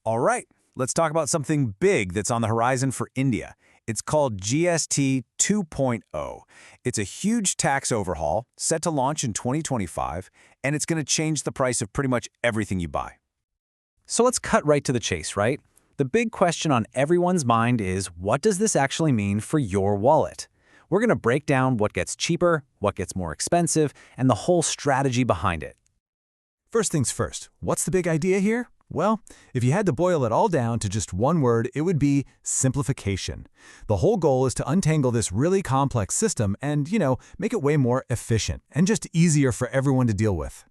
All right, let's talk about something big that's on the horizon for India. It's called GST 2.0. It's a huge tax overhaul set to launch in 2025, and it's going to change the price of pretty much everything you buy. So let's cut right to the chase, right? The big question on everyone's mind is, what does this actually mean for your wallet? We're going to break down what gets cheaper, what gets more expensive, and the whole strategy behind it. First things first, what's the big idea here? Well, if you had to boil it all down to just one word, it would be simplification. The whole goal is to untangle this really complex system and, make it way more efficient and just easier for everyone to deal with.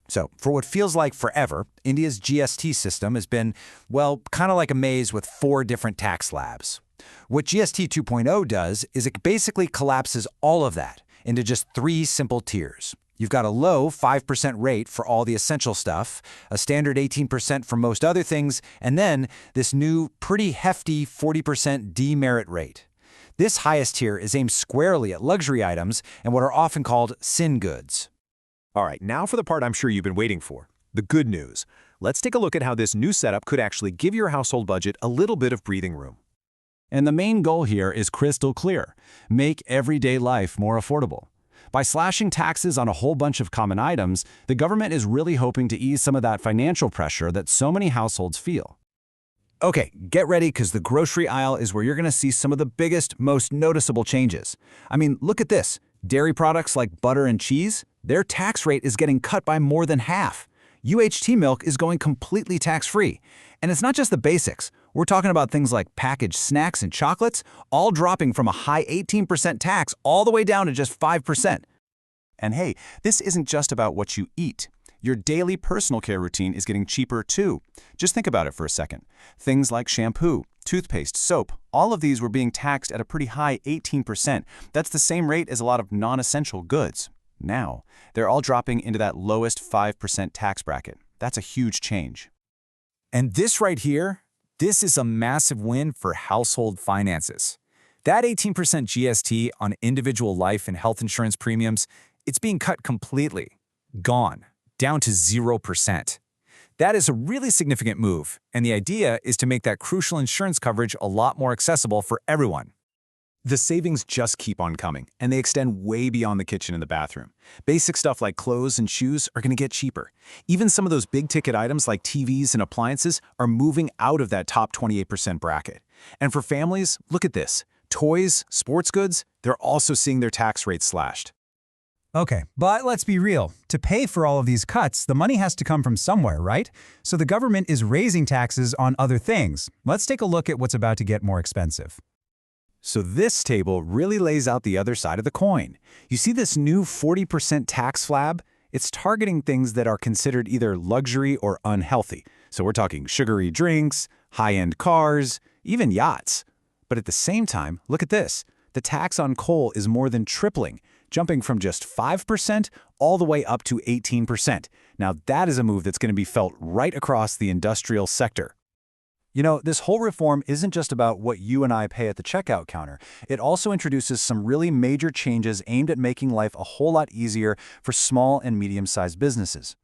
So, for what feels like forever, India's GST system has been, well, kind of like a maze with 4 different tax slabs. What GST 2.0 does is it basically collapses all of that into just 3 simple tiers. You've got a low 5% rate for all the essential stuff, a standard 18% for most other things, and then this new, pretty hefty 40% demerit rate. This highest tier is aimed squarely at luxury items and what are often called sin goods. All right, now for the part I'm sure you've been waiting for, the good news. Let's take a look at how this new setup could actually give your household budget a little bit of breathing room. And the main goal here is crystal clear: make everyday life more affordable. By slashing taxes on a whole bunch of common items, the government is really hoping to ease some of that financial pressure that so many households feel. Okay, get ready because the grocery aisle is where you're going to see some of the biggest, most noticeable changes. I mean, look at this. Dairy products like butter and cheese, their tax rate is getting cut by more than half. UHT milk is going completely tax-free. And it's not just the basics. We're talking about things like packaged snacks and chocolates, all dropping from a high 18% tax all the way down to just 5%. And hey, this isn't just about what you eat. Your daily personal care routine is getting cheaper too. Just think about it for a second. Things like shampoo, toothpaste, soap, all of these were being taxed at a pretty high 18%. That's the same rate as a lot of non-essential goods. Now, they're all dropping into that lowest 5% tax bracket. That's a huge change. And this right here, this is a massive win for household finances. That 18% GST on individual life and health insurance premiums, it's being cut completely. Gone. Down to 0%. That is a really significant move, and the idea is to make that crucial insurance coverage a lot more accessible for everyone. The savings just keep on coming, and they extend way beyond the kitchen and the bathroom. Basic stuff like clothes and shoes are going to get cheaper. Even some of those big-ticket items like TVs and appliances are moving out of that top 28% bracket. And for families, look at this. Toys, sports goods, they're also seeing their tax rates slashed. Okay, but let's be real. To pay for all of these cuts, the money has to come from somewhere, right? So the government is raising taxes on other things. Let's take a look at what's about to get more expensive. So this table really lays out the other side of the coin. You see this new 40% tax slab? It's targeting things that are considered either luxury or unhealthy. So we're talking sugary drinks, high-end cars, even yachts. But at the same time, look at this. The tax on coal is more than tripling, jumping from just 5% all the way up to 18%. Now that is a move that's going to be felt right across the industrial sector. This whole reform isn't just about what you and I pay at the checkout counter. It also introduces some really major changes aimed at making life a whole lot easier for small and medium-sized businesses.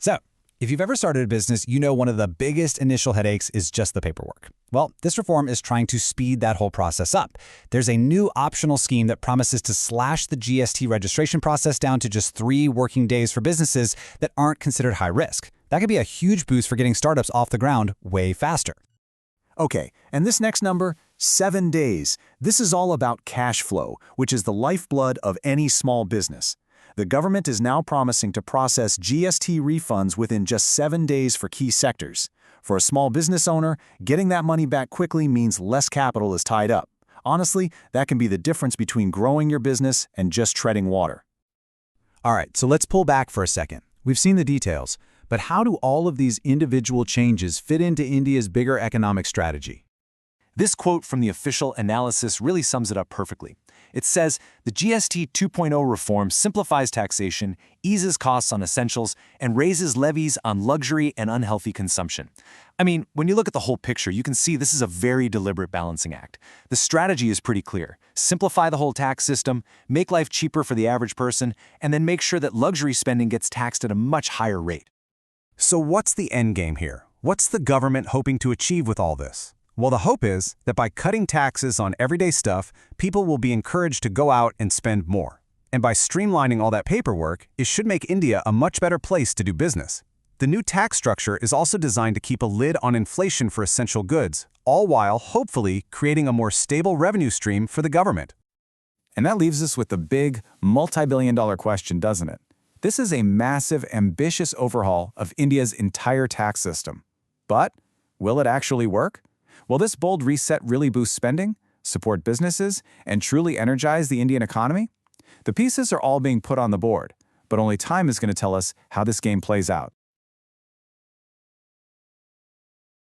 So, if you've ever started a business, you know one of the biggest initial headaches is just the paperwork. Well, this reform is trying to speed that whole process up. There's a new optional scheme that promises to slash the GST registration process down to just 3 working days for businesses that aren't considered high risk. That could be a huge boost for getting startups off the ground way faster. Okay, and this next number, 7 days. This is all about cash flow, which is the lifeblood of any small business. The government is now promising to process GST refunds within just 7 days for key sectors. For a small business owner, getting that money back quickly means less capital is tied up. Honestly, that can be the difference between growing your business and just treading water. All right, so let's pull back for a second. We've seen the details, but how do all of these individual changes fit into India's bigger economic strategy? This quote from the official analysis really sums it up perfectly. It says, the GST 2.0 reform simplifies taxation, eases costs on essentials, and raises levies on luxury and unhealthy consumption. I mean, when you look at the whole picture, you can see this is a very deliberate balancing act. The strategy is pretty clear. Simplify the whole tax system, make life cheaper for the average person, and then make sure that luxury spending gets taxed at a much higher rate. So what's the end game here? What's the government hoping to achieve with all this? Well, the hope is that by cutting taxes on everyday stuff, people will be encouraged to go out and spend more. And by streamlining all that paperwork, it should make India a much better place to do business. The new tax structure is also designed to keep a lid on inflation for essential goods, all while, hopefully, creating a more stable revenue stream for the government. And that leaves us with the big, multi-billion-dollar question, doesn't it? This is a massive, ambitious overhaul of India's entire tax system. But will it actually work? Will this bold reset really boost spending, support businesses, and truly energize the Indian economy? The pieces are all being put on the board, but only time is going to tell us how this game plays out.